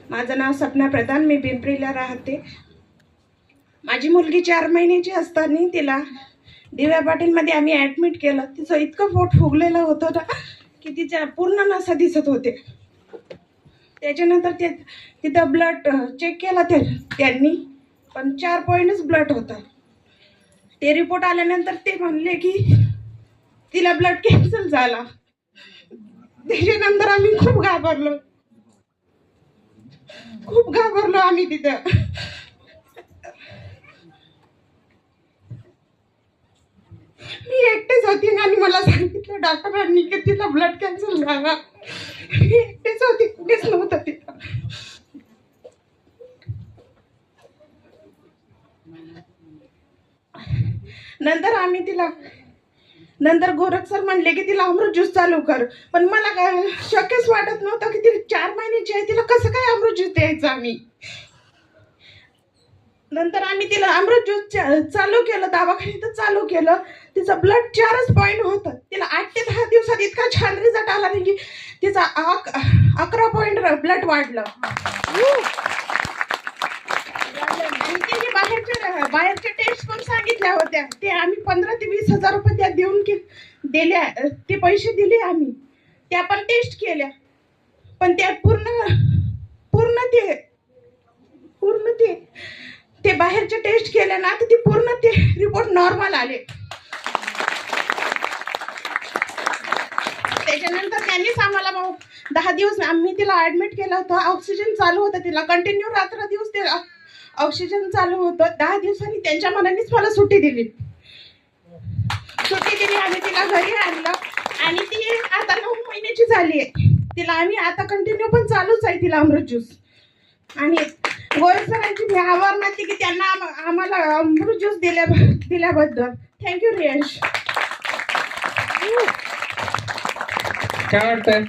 माझं नाव सपना प्रधान, मी पिंपरीला राहते. माझी मुलगी 4 महिन्याची असताना तिला दिव्या पाटीलमध्ये आम्ही ॲडमिट केलं. तिचं इतकं पोट फुगलेलं होतं ना की तिच्या पूर्ण नसा दिसत होते. त्याच्यानंतर तिथं ब्लड चेक केला त्यांनी, पण 4 पॉईंटच ब्लड होतं. ते रिपोर्ट आल्यानंतर ते म्हणले की तिला ब्लड कॅन्सल झाला. त्याच्यानंतर आम्ही खूप घाबरलो आम्ही तिथं. मी एकटेच होती आणि मला सांगितलं डॉक्टरांनी की तिला ब्लड कॅन्सल झाला. मी एकटेच होती, कुठेच नव्हतं तिथं. नंतर गोरख सर म्हणले की तिला अमृत ज्यूस चालू कर, पण मला काय शक्यच वाटत नव्हतं की ती 4 महिन्याची आहे, तिला कसं काय अमृत ज्यूस द्यायचं आम्ही. नंतर आम्ही तिला अमृत ज्यूस चालू केलं, दवाखान्यात चालू केलं. तिचं ब्लड 4च पॉईंट होतं. तिला 8 ते 10 दिवसात इतका छान रिझल्ट आला नाही की तिचा 11 पॉईंट ब्लड वाढलं. बाहेरच्या टेस्ट पण सांगितल्या होत्या, ते आम्ही 15 ते 20 हजार रुपये त्या देऊन दिल्या. ते पैसे दिले आम्ही, त्या पण टेस्ट केल्या, पण त्या पूर्ण ते बाहेरच्या टेस्ट केल्या ना, तर ते पूर्ण ते रिपोर्ट नॉर्मल आले. त्याच्यानंतर त्यांनीच आम्हाला 10 दिवस आम्ही तिला ऍडमिट केलं होतं. ऑक्सिजन चालू होतं, तिला कंटिन्यू रात्र दिवस ते ऑक्सिजन चालू होतं. 10 दिवसांनी त्यांच्या मनानेच मला सुट्टी दिली. आम्ही तिला घरी आणलं आणि ती आता 9 महिन्याची झाली आहे. तिला आम्ही आता कंटिन्यू पण चालूच आहे तिला अमृत ज्यूस. आणि गोरख सरांची मी आभार मानते की त्यांना आम्हाला अमृत ज्यूस दिल्याबद्दल. थँक्यू रियांश. काय वाटतंय?